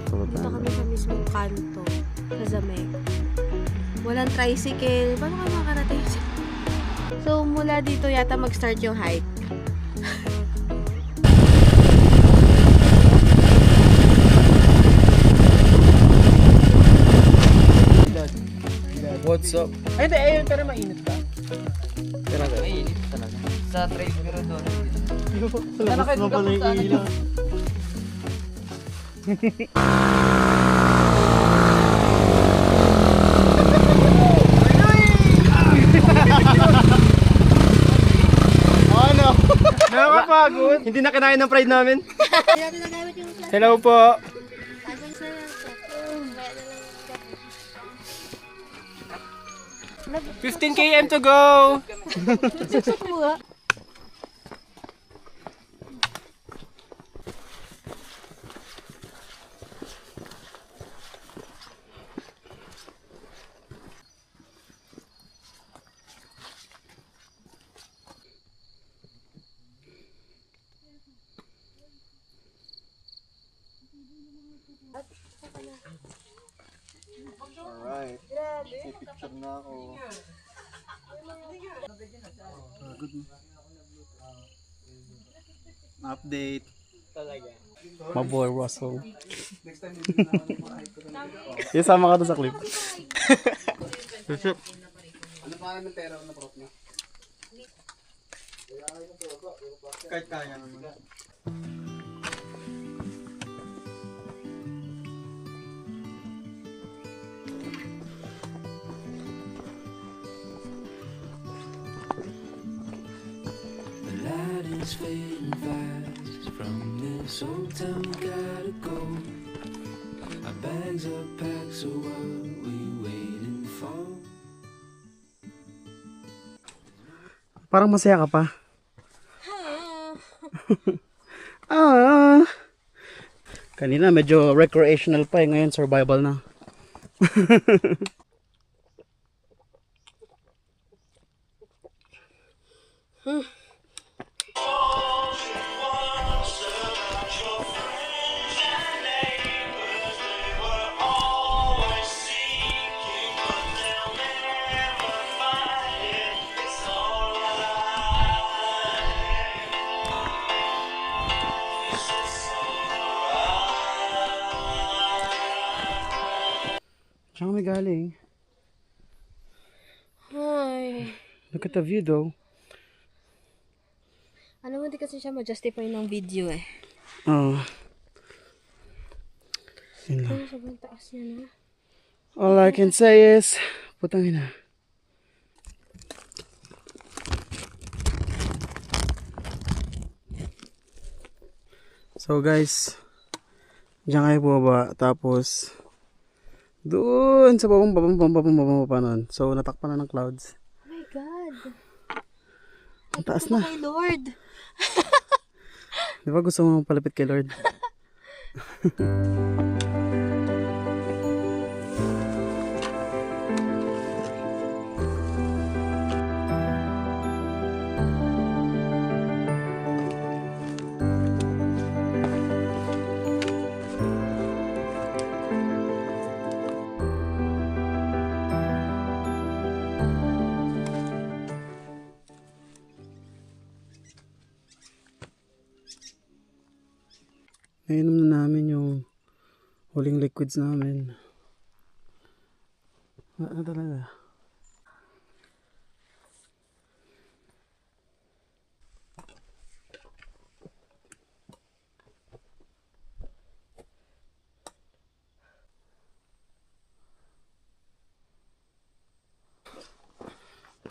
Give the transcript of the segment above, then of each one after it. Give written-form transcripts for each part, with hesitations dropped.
Stop. Dito kami sa mismong kanto. Sa Zameg. Walang tricycle. Paano ka makarating? So, mula dito yata mag-start yung hike. What's up? Ay, hindi. Ayun, pero mainit ka. Talaga. Mainit talaga. Sa trail pero doon. Sa labas mo pala yung ilaw. Ano? Nakakapagod. Hindi na kinain ng pride namin. Hello po. 15 km to go. Alright. May picture na ako. Good mo. Update. Talaga. Maboy Russell. Isama ka doon sa clip. Ano pa ng pera na prop niya? Kahit kaya naman. It's fading fast from this old town, gotta go. Our bags are packed, so what we waiting for? Parang masaya ka pa. Ah. Kanina medyo recreational pa eh, ngayon survival na. Saan kami galing? Ay. Look at the view though. Alam mo, hindi kasi siya ma-justify ng video eh. Oh. Yun lang. Ay, sobrang taas niya na. All I can say is, putang ina. So guys, diyan kayo bumaba, tapos doon sa babang pa nun. So natakpan na ng clouds. Oh my God. Ang taas na. Kay Lord. Di ba gusto mo palapit kay Lord? Nainom na namin yung huling liquids namin. Ano talaga?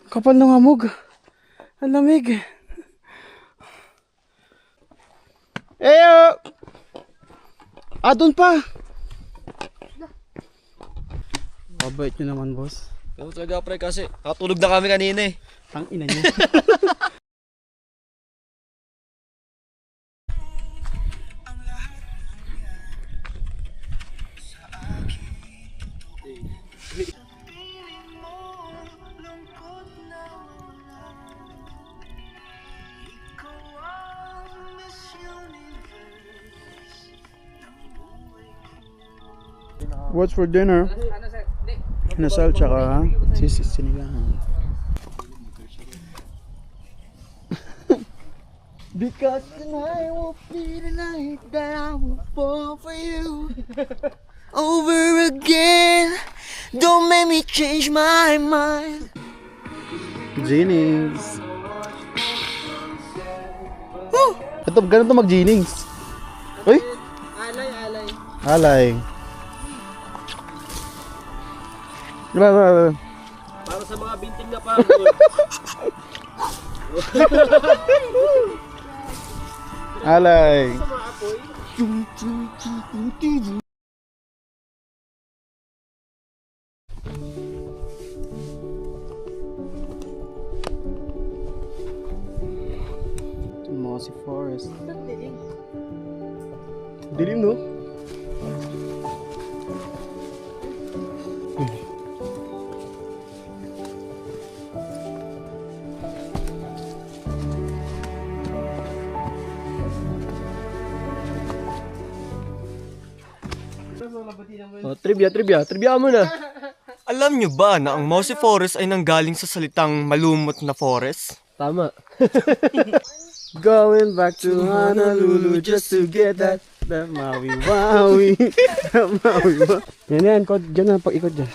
Kapal ng hamog. Ang lamig. Eyo! Doon pa! Mabait nyo naman, boss. Pero talaga pre kasi nakatulog na kami kanina eh. Tang ina nyo. What's for dinner? Nasal tsaka sinigang. Because tonight will be the night that I will fall for you over again. Don't make me change my mind. Jennings. Ito, ganun to mag-Jennings. Uy! Alay. Para sa mga binting na pangod. Alay. Mossy Forest. Dilim, no? Oh, trivia mo na. Alam nyo ba na ang Mossy Forest ay nanggaling sa salitang malumot na forest? Tama. Going back to Honolulu just to get that Maui Waui. Maui Waui. Yan, dyan na, pag-ikot dyan.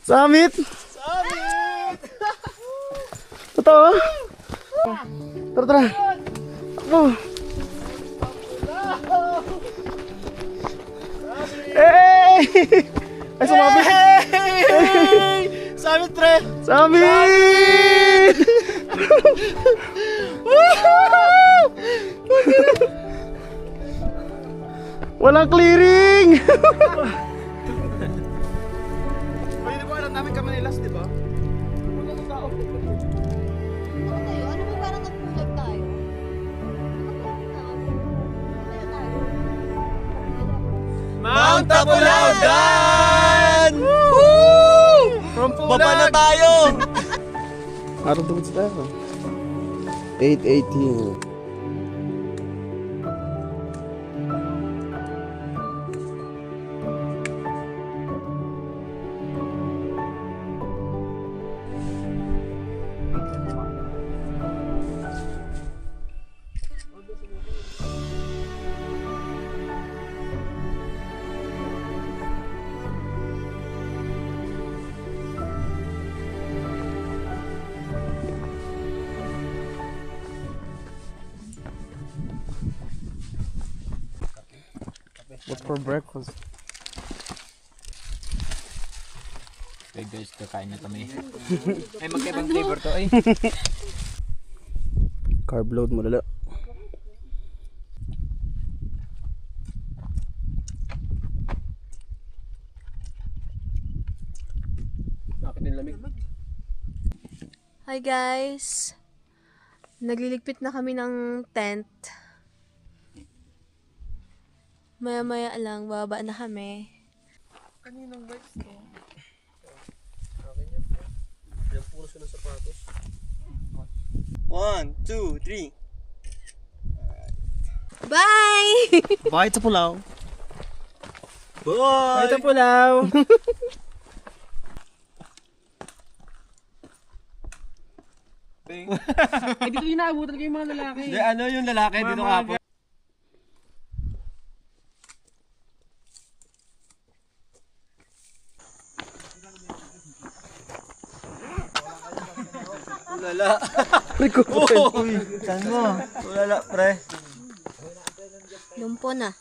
Summit! Summit! Totoo? Tara. Oh. Hey! Ay, sumabit! Hey! Summit, pre! Summit! Walang clearing! Pwede ba alam namin Kamanilas, di ba? Ano ba parang nagpulag tayo? Mount Tapulaudan! From Baba na tayo! Araw tungkol sa tayo. 8:18. What's for breakfast? Hey guys, kakain na kami. Ay, magkaibang flavor to ay. Carb load mo lala. Bakit din lamig? Hi guys! Nagliligpit na kami ng tent. Maya-maya lang, bababa na kami. Kaninang bikes to? Akin yan po. Yan puro siya ng sapatos. 1, 2, 3. Bye! Bye to Pulaw. Bye! Ito Pulaw! Eh, dito yung naabutan ko yung mga lalaki. Hindi, ano yung lalaki dito kapon? Ulala. Saan mo? Ulala, pre. Lumpo na.